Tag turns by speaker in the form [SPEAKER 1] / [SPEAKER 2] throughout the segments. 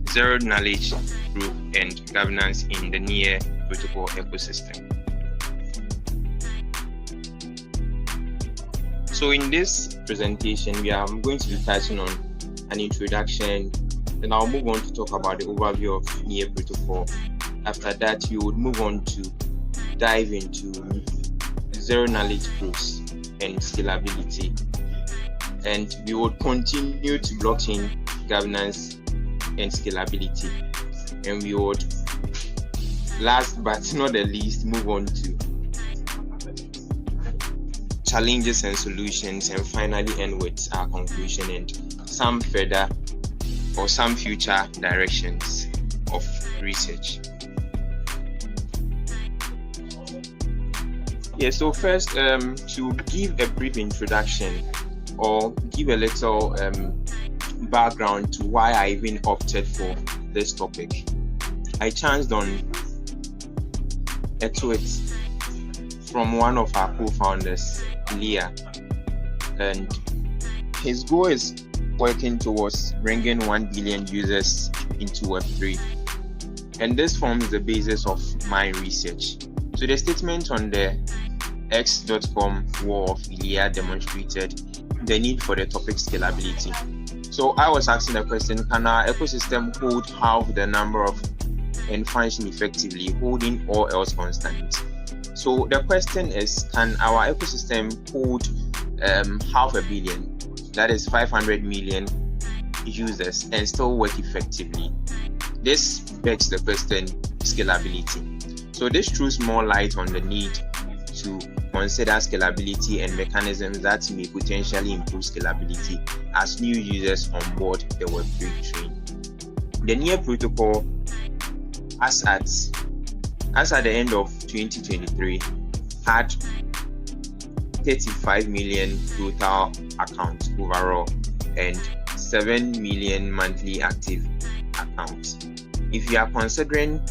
[SPEAKER 1] zero knowledge proof and governance in the NIR protocol ecosystem. So in this presentation, we are going to be touching on an introduction, then I'll move on to talk about the overview of NIR protocol. After that, we would move on to dive into zero knowledge proofs and scalability. And we would continue to blockchain governance and scalability. And we would, last but not the least, move on to challenges and solutions, and finally end with our conclusion and some further or some future directions of research. Yeah, so first, to give a brief introduction or give a little background to why I even opted for this topic, I chanced on a tweet from one of our co-founders, Leah, and his goal is working towards bringing 1 billion users into Web3, and this forms the basis of my research. So the statement on the x.com wall of Leah demonstrated the need for the topic scalability. So I was asking the question, can our ecosystem hold half the number of and function effectively, holding all else constant? So the question is, can our ecosystem hold 500 million, that is 500 million users, and still work effectively? This begs the question, scalability. So this throws more light on the need to consider scalability and mechanisms that may potentially improve scalability as new users onboard the Web3 train. The NIR protocol, as at the end of 2023, had 35 million total accounts overall and 7 million monthly active accounts. If you are considering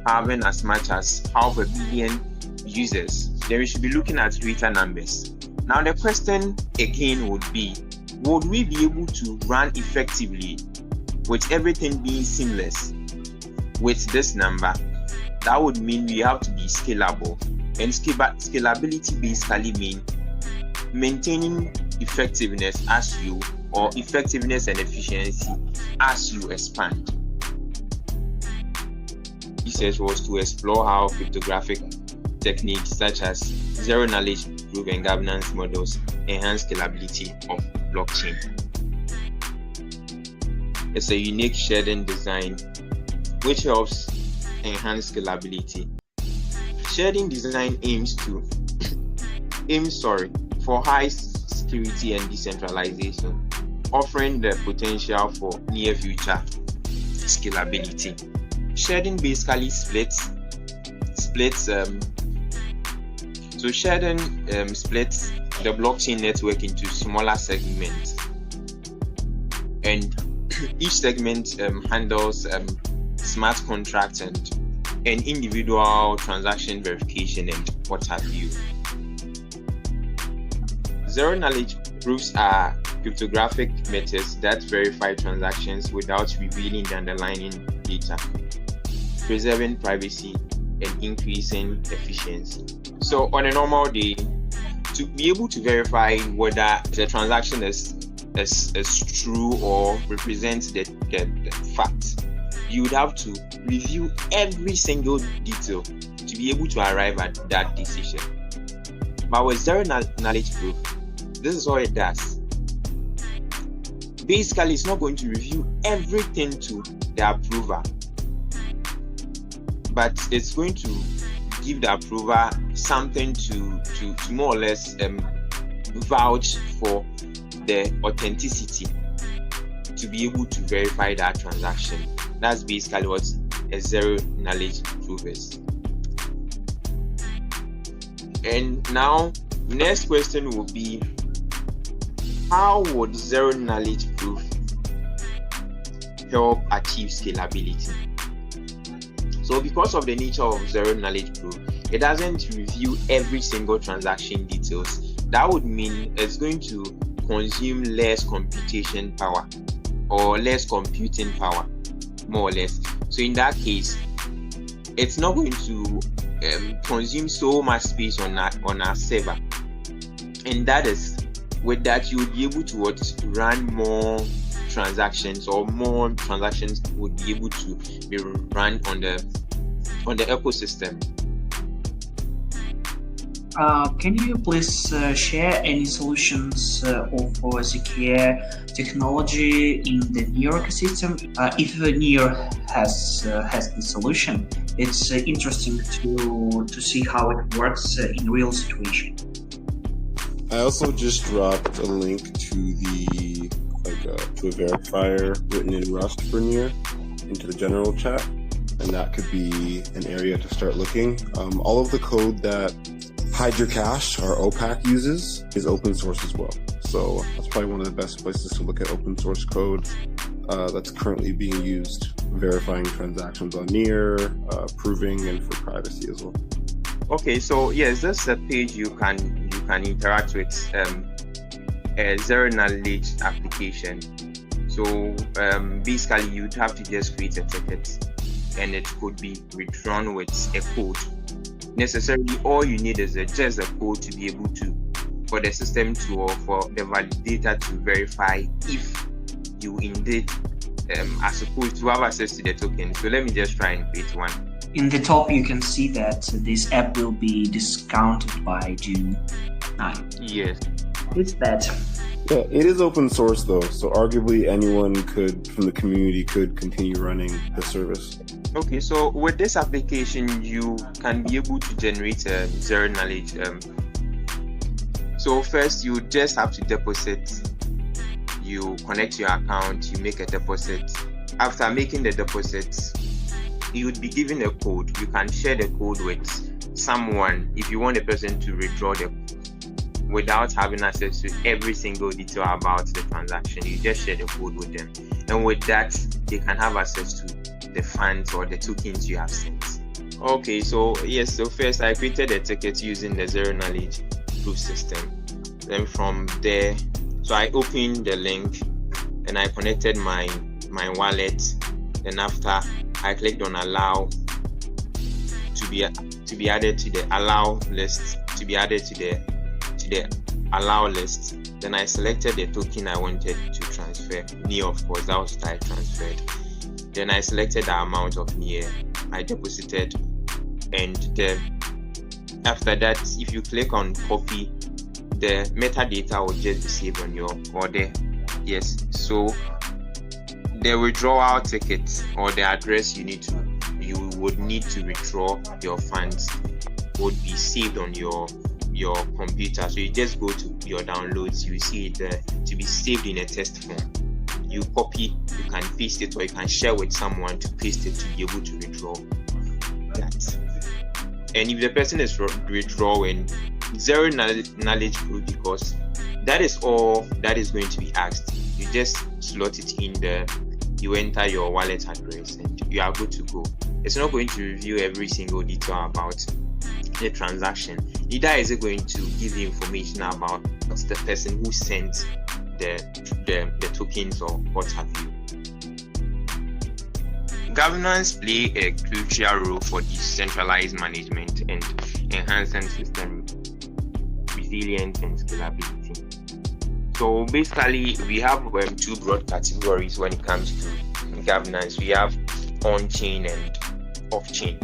[SPEAKER 1] having as much as 500 million users, then we should be looking at greater numbers. Now the question again would be, would we be able to run effectively with everything being seamless with this number? That would mean we have to be scalable, and scalability basically means maintaining effectiveness effectiveness and efficiency as you expand. Research was to explore how cryptographic techniques such as zero knowledge proof and governance models enhance scalability of blockchain. It's a unique sharding design which helps enhance scalability. Sharding design aims for high security and decentralization, offering the potential for near future scalability. Sharding basically splits the blockchain network into smaller segments, and each segment handles smart contracts and individual transaction verification and what have you. Zero knowledge proofs are cryptographic methods that verify transactions without revealing the underlying data, preserving privacy and increasing efficiency. So on a normal day, to be able to verify whether the transaction is true or represents the fact, you would have to review every single detail to be able to arrive at that decision. But with zero knowledge proof, this is all it does. Basically, it's not going to review everything to the approver, but it's going to give the approver something to more or less vouch for the authenticity to be able to verify that transaction. That's basically what a zero knowledge proof is. And now, next question will be, how would zero knowledge proof help achieve scalability? So because of the nature of zero knowledge proof, it doesn't review every single transaction details. That would mean it's going to consume less computation power or less computing power. more or less. So in that case, it's not going to consume so much space on our server, and that is, with that, you would be able to run more transactions, or more transactions would be able to be run on the ecosystem.
[SPEAKER 2] Can you please share any solutions of secure technology in the NEAR ecosystem? If NEAR has the solution, it's interesting to see how it works in real situation.
[SPEAKER 3] I also just dropped a link to to a verifier written in Rust for NEAR into the general chat, and that could be an area to start looking. All of the code that HydroCache, or OPAC, uses is open source as well. So that's probably one of the best places to look at open source code that's currently being used, verifying transactions on NEAR, proving, and for privacy as well.
[SPEAKER 1] Okay, so yes, that's a page you can interact with a zero knowledge application. So basically, you'd have to just create a ticket, and it could be withdrawn with a code. Necessarily, all you need is just a code to be able to, for the system to, or for the validator to verify if you indeed are supposed to have access to the token. So let me just try and create one.
[SPEAKER 2] In the top, you can see that this app will be discounted by June 9.
[SPEAKER 1] Yes.
[SPEAKER 2] It's that.
[SPEAKER 3] Yeah, it is open source though, so arguably anyone from the community could continue running the service.
[SPEAKER 1] Okay, so with this application, you can be able to generate a zero knowledge. So first, you just have to deposit. You connect your account, you make a deposit. After making the deposit, you would be given a code. You can share the code with someone if you want a person to withdraw the code without having access to every single detail about the transaction. You just share the code with them, and with that, they can have access to the funds or the tokens you have sent. Okay, so yes, so first I created a ticket using the zero knowledge proof system. Then from there, so I opened the link and I connected my wallet. Then after, I clicked on allow to be added to the allow list, to be added to the allow list. Then I selected the token I wanted to transfer. NEAR, of course, that was what I transferred. Then I selected the amount of NEAR I deposited, and after that, if you click on copy, the metadata will just be saved on your order. Yes, so the withdrawal ticket or the address you would need to withdraw your funds would be saved on your computer. So you just go to your downloads, you see it there to be saved in a text form. You copy, you can paste it, or you can share with someone to paste it to be able to withdraw that. And if the person is withdrawing, zero knowledge proof, because that is all that is going to be asked. You just slot it in there, you enter your wallet address, and you are good to go. It's not going to review every single detail about the transaction. Neither is it going to give you information about what's the person who sent the tokens or what have you. Governance play a crucial role for decentralized management and enhancing system resilience and scalability. So basically, we have two broad categories when it comes to governance. We have on-chain and off-chain.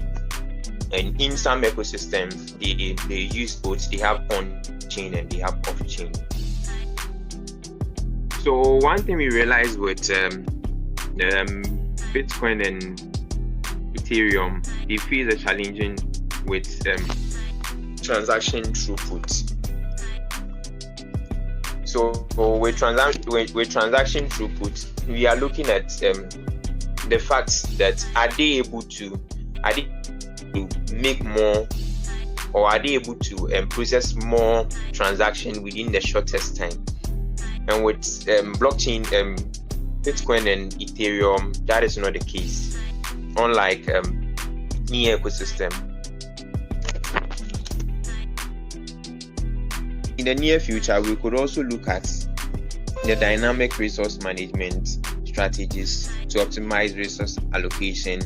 [SPEAKER 1] And in some ecosystems, they use both. They have on-chain and they have off-chain. So one thing we realized with Bitcoin and Ethereum, they face a challenging with transaction throughput. So with transaction throughput, we are looking at the fact that are they able to make more, or are they able to process more transaction within the shortest time? And with blockchain, Bitcoin and Ethereum, that is not the case. Unlike NEAR ecosystem. In the near future, we could also look at the dynamic resource management strategies to optimize resource allocation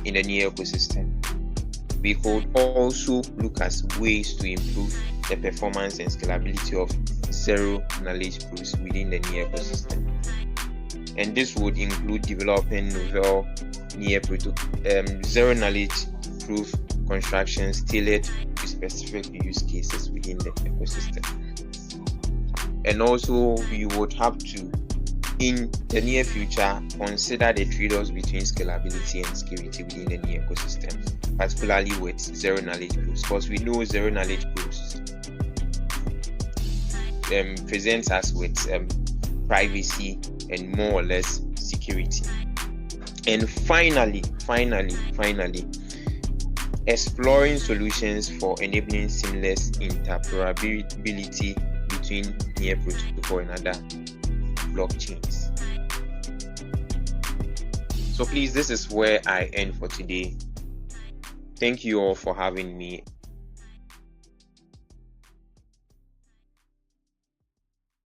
[SPEAKER 1] in the near ecosystem. We could also look at ways to improve the performance and scalability of zero-knowledge proofs within the near ecosystem. And this would include developing novel zero-knowledge proof constructions tailored to specific use cases within the ecosystem. And also, we would have to, in the near future, consider the trade-offs between scalability and security within the near ecosystem, particularly with zero-knowledge proofs, because we know zero-knowledge proofs presents us with privacy and more or less security. And finally, exploring solutions for enabling seamless interoperability between near protocol and other blockchains. So please, this is where I end for today. Thank you all for having me,